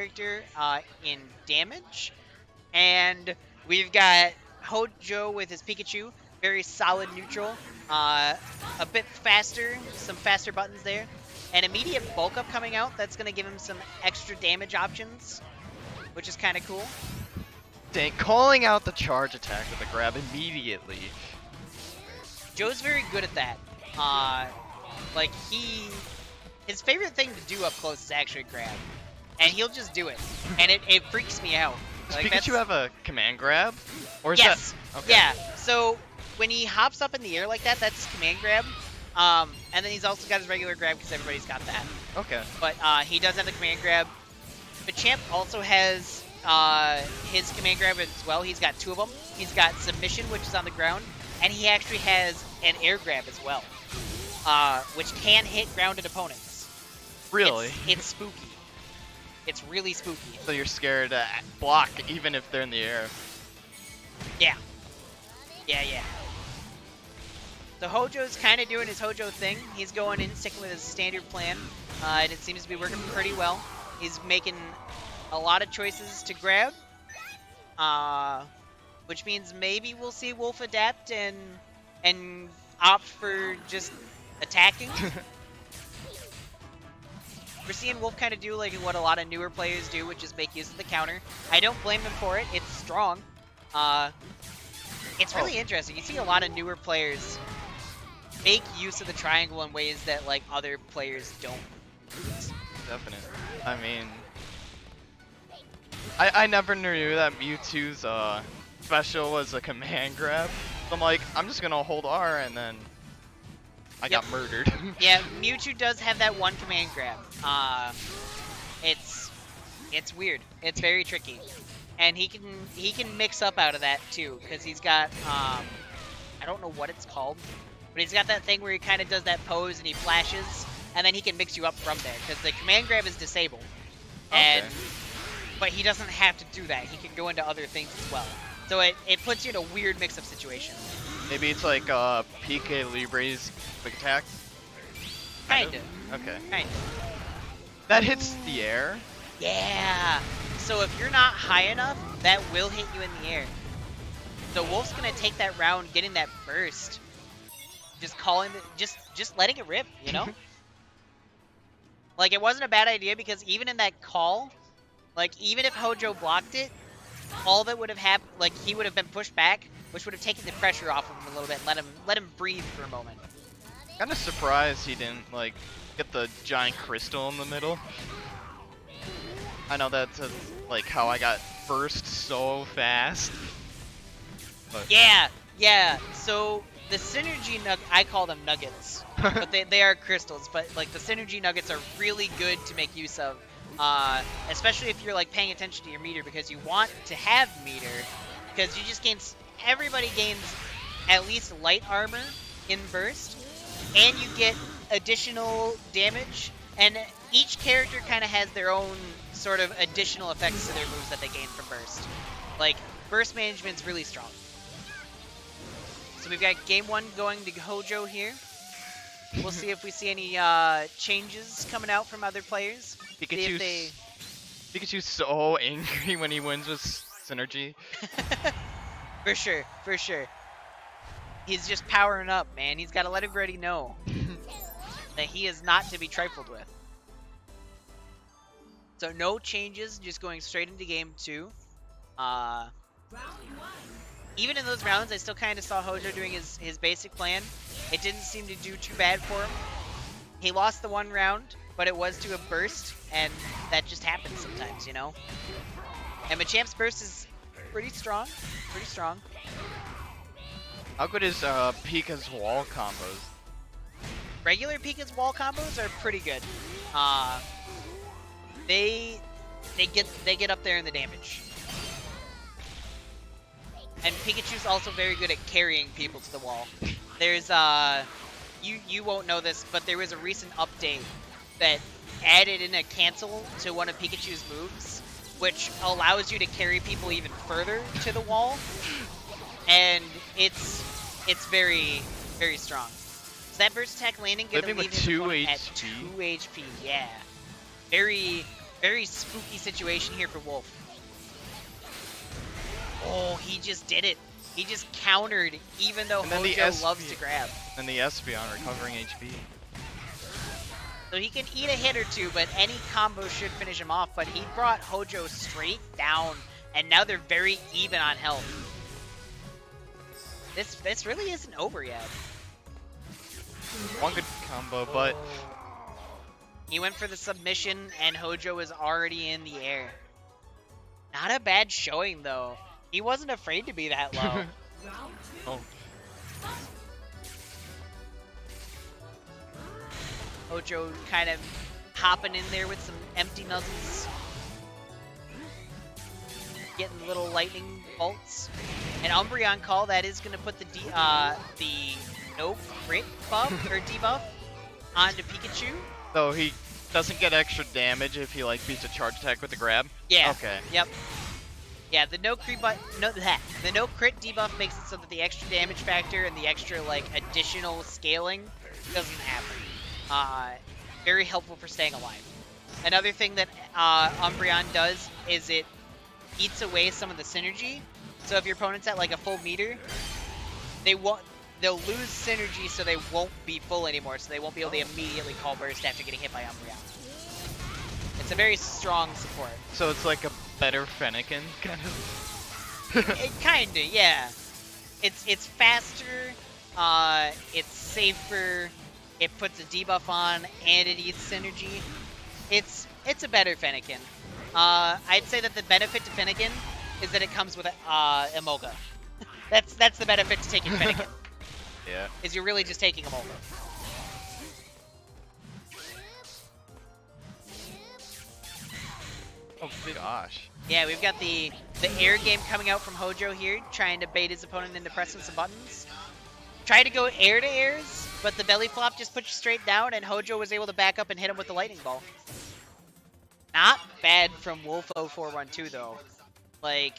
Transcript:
character in damage. And we've got Hojo with his Pikachu, very solid neutral, a bit faster, some faster buttons there. An immediate bulk up coming out, that's going to give him some extra damage options, which is kind of cool. Dang, calling out the charge attack with a grab immediately. Joe's very good at that. Like, his favorite thing to do up close is actually grab. And he'll just do it. And it freaks me out. Does Like, Pikachu have a command grab? Or is yes. that... Okay. Yeah. So when he hops up in the air like that, that's his command grab. And then he's also got his regular grab because everybody's got that. Okay. But he does have the command grab. Machamp also has his command grab as well. He's got 2 of them. He's got submission, which is on the ground, and he actually has an air grab as well, which can hit grounded opponents. Really? It's spooky. It's really spooky. So you're scared to block even if they're in the air. Yeah. Yeah, yeah. So Hojo's kind of doing his Hojo thing. He's going in, sticking with his standard plan, and it seems to be working pretty well. He's making a lot of choices to grab, which means maybe we'll see Wolf adapt and opt for just attacking. We're seeing Wolf kind of do like what a lot of newer players do, which is make use of the counter. I don't blame him for it. It's strong. It's really interesting. You see a lot of newer players make use of the triangle in ways that like other players don't. Definitely. I mean, I never knew that Mewtwo's special was a command grab. So I'm like, I'm just gonna hold R and then I got murdered. Yeah, Mewtwo does have that one command grab. It's weird. It's very tricky, and he can mix up out of that too, because he's got I don't know what it's called, but he's got that thing where he kind of does that pose and he flashes, and then he can mix you up from there because the command grab is disabled, and but he doesn't have to do that. He can go into other things as well. So it puts you in a weird mix-up situation. Maybe it's like PK Libre's quick attack. Kinda. Okay. Kinda. That hits the air. Yeah. So if you're not high enough, that will hit you in the air. So Wolf's gonna take that round, getting that burst, just calling it, just letting it rip, you know. Like, it wasn't a bad idea because even in that call, like, even if Hojo blocked it, all that would have happened, like, he would have been pushed back, which would have taken the pressure off of him a little bit and let him breathe for a moment. Kind of surprised he didn't like get the giant crystal in the middle. I know that's like how I got burst so fast. But Yeah, yeah. So the synergy I call them nuggets, but they are crystals. But like the synergy nuggets are really good to make use of, especially if you're like paying attention to your meter, because you want to have meter, because you just gain. Everybody gains at least light armor in burst, and you get additional damage. And each character kind of has their own sort of additional effects to their moves that they gain from burst. Like burst management's really strong. So we've got game 1 going to Hojo here. We'll see if we see any changes coming out from other players. Pikachu's so angry when he wins with synergy. For sure, for sure. He's just powering up, man. He's got to let everybody know that he is not to be trifled with. So no changes, just going straight into game 2. Even in those rounds, I still kind of saw Hojo doing his basic plan. It didn't seem to do too bad for him. He lost the one round, but it was to a burst, and that just happens sometimes, you know? And Machamp's burst is pretty strong. Pretty strong. How good is Pika's wall combos? Regular Pika's wall combos are pretty good. They get up there in the damage. And Pikachu's also very good at carrying people to the wall. There's you won't know this, but there was a recent update that added in a cancel to one of Pikachu's moves, which allows you to carry people even further to the wall, and it's very, very strong. So that burst attack landing gonna leave his opponent at 2 HP. Yeah, very, Very spooky situation here for Wolf. Oh, he just did it. He just countered, even though And then the Hojo loves to grab. And the Espeon recovering HP. So he can eat a hit or two, but any combo should finish him off. But he brought Hojo straight down, and now they're very even on health. This really isn't over yet. One good combo, but He went for the submission, and Hojo is already in the air. Not a bad showing, though. He wasn't afraid to be that low. oh, Hojo kind of hopping in there with some empty nuzzles. Getting little lightning bolts. And Umbreon Call, that is going to put the no crit buff or debuff onto Pikachu. so he doesn't get extra damage if he like beats a charge attack with the grab. Yeah. Okay. Yep. Yeah, the no crit the no crit debuff makes it so that the extra damage factor and the extra like additional scaling doesn't happen. Very helpful for staying alive. Another thing that Umbreon does is it eats away some of the synergy. So if your opponent's at like a full meter, they'll lose synergy, so they won't be full anymore. So they won't be able to immediately call burst after getting hit by Umbreon. It's a very strong support. So it's like a better Fennekin, kind of. It kinda, yeah. It's faster, it's safer, it puts a debuff on, and it eats synergy. It's a better Fennekin. I'd say that the benefit to Fennekin is that it comes with Emolga. That's the benefit to taking Fennekin. Yeah. Is you're really just taking Emolga. Oh gosh. Yeah, we've got the air game coming out from Hojo here, trying to bait his opponent into pressing some buttons. Tried to go air to airs, but the belly flop just pushed straight down, and Hojo was able to back up and hit him with the lightning ball. Not bad from Wolf0412 though. Like,